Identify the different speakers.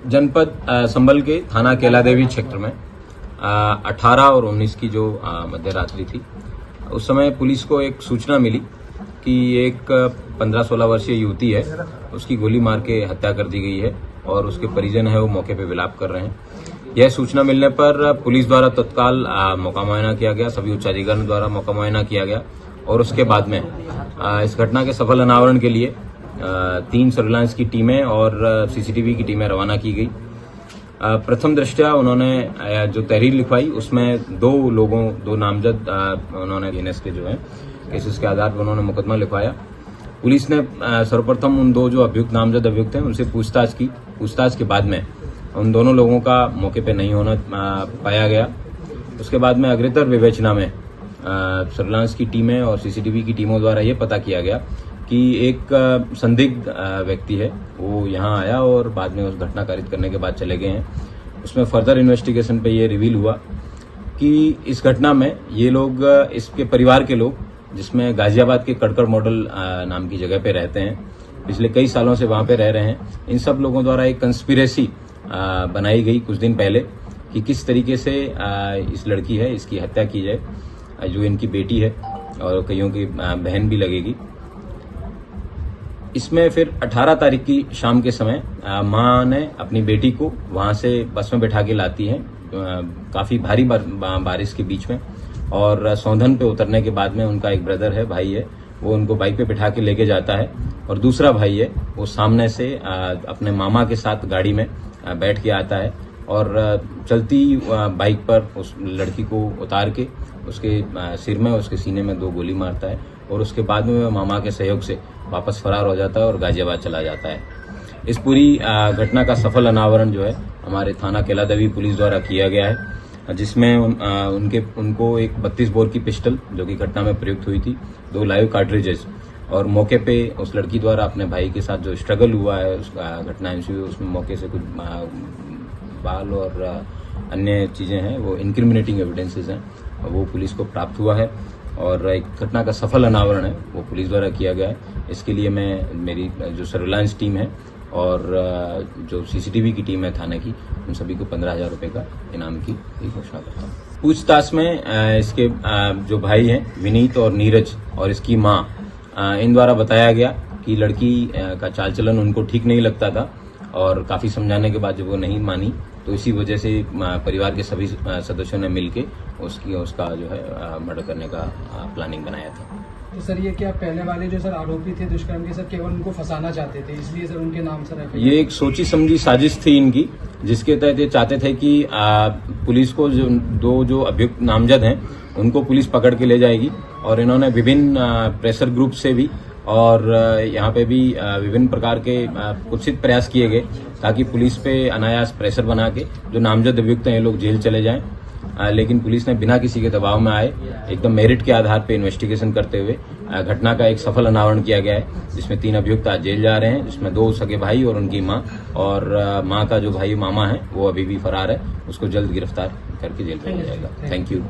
Speaker 1: जनपद संभल के थाना कैलादेवी क्षेत्र में 18 और 19 की जो मध्य रात्रि थी, उस समय पुलिस को एक सूचना मिली कि एक 15-16 वर्षीय युवती है, उसकी गोली मार के हत्या कर दी गई है और उसके परिजन है वो मौके पे विलाप कर रहे हैं। यह सूचना मिलने पर पुलिस द्वारा तत्काल मौका मुआयना किया गया, सभी उच्चाधिकारियों द्वारा मौका मुआयना किया गया और उसके बाद में इस घटना के सफल अनावरण के लिए 3 सर्विलांस की टीमें और सीसीटीवी की टीमें रवाना की गई। प्रथम दृष्टया उन्होंने जो तहरीर लिखवाई उसमें 2 नामजद उन्होंने एनएस के जो है केसेस के आधार पर उन्होंने मुकदमा लिखवाया। पुलिस ने सर्वप्रथम उन 2 जो नामजद अभियुक्त हैं उनसे पूछताछ की। पूछताछ के बाद में उन दोनों लोगों का मौके पे नहीं होना पाया गया। उसके बाद में अग्रेतर विवेचना में सर्विलांस की टीमें और सीसीटीवी की टीमों द्वारा ये पता किया गया कि एक संदिग्ध व्यक्ति है वो यहाँ आया और बाद में उस घटना कारित करने के बाद चले गए हैं। उसमें फर्दर इन्वेस्टिगेशन पे ये रिवील हुआ कि इस घटना में ये लोग, इसके परिवार के लोग, जिसमें गाजियाबाद के कड़कड़ मॉडल नाम की जगह पे रहते हैं, पिछले कई सालों से वहां पे रह रहे हैं। इन सब लोगों द्वारा एक कंस्पिरेसी बनाई गई कुछ दिन पहले कि किस तरीके से इस लड़की है इसकी हत्या की जाए, जो इनकी बेटी है और कईयों की बहन भी लगेगी। इसमें फिर 18 तारीख की शाम के समय मां ने अपनी बेटी को वहां से बस में बैठा के लाती है, काफी भारी बारिश के बीच में, और सौंधन पे उतरने के बाद में उनका एक ब्रदर है, भाई है, वो उनको बाइक पे बैठा के लेके जाता है और दूसरा भाई है वो सामने से अपने मामा के साथ गाड़ी में बैठ के आता है और चलती बाइक पर उस लड़की को उतार के उसके सिर में, उसके सीने में 2 गोली मारता है और उसके बाद में मामा के सहयोग से वापस फरार हो जाता है और गाजियाबाद चला जाता है। इस पूरी घटना का सफल अनावरण जो है हमारे थाना कैलादेवी पुलिस द्वारा किया गया है, जिसमें उनको एक 32 बोर की पिस्टल जो कि घटना में प्रयुक्त हुई थी, 2 लाइव कार्ट्रिजेस और मौके पे उस लड़की द्वारा अपने भाई के साथ जो स्ट्रगल हुआ है, उस घटना हुई उसमें मौके से कुछ बाल और अन्य चीजें हैं, वो इंक्रिमिनेटिंग एविडेंसेस हैं, वो पुलिस को प्राप्त हुआ है और एक घटना का सफल अनावरण है वो पुलिस द्वारा किया गया है। इसके लिए मैं, मेरी जो सर्विलांस टीम है और जो सीसीटीवी की टीम है थाने की, उन सभी को 15,000 रुपए का इनाम की घोषणा करता हूँ। पूछताछ में इसके जो भाई हैं विनीत और नीरज और इसकी मां, इन द्वारा बताया गया कि लड़की का चाल चलन उनको ठीक नहीं लगता था और काफी समझाने के बाद जब वो नहीं मानी तो इसी वजह से परिवार के सभी सदस्यों ने मिलके उसका जो है मर्डर करने का प्लानिंग बनाया था।
Speaker 2: तो सर ये क्या पहले वाले जो सर आरोपी थे दुष्कर्म के, सर केवल उनको फंसाना चाहते थे, इसलिए सर उनके नाम सर
Speaker 1: ये एक सोची समझी साजिश थी इनकी, जिसके तहत ये चाहते थे कि पुलिस को जो अभियुक्त नामजद हैं उनको पुलिस पकड़ के ले जाएगी और इन्होंने विभिन्न प्रेशर ग्रुप से भी और यहाँ पे भी विभिन्न प्रकार के कुत्सित प्रयास किए गए ताकि पुलिस पे अनायास प्रेशर बना के जो नामजद अभियुक्त हैं ये लोग जेल चले जाएं। लेकिन पुलिस ने बिना किसी के दबाव में आए एकदम मेरिट के आधार पे इन्वेस्टिगेशन करते हुए घटना का एक सफल अनावरण किया गया है, जिसमें 3 अभियुक्त आज जेल जा रहे हैं, जिसमें 2 सगे भाई और उनकी मां, और मां का जो भाई मामा है वो अभी भी फरार है, उसको जल्द गिरफ्तार करके जेल भेजा जाएगा। Thank you.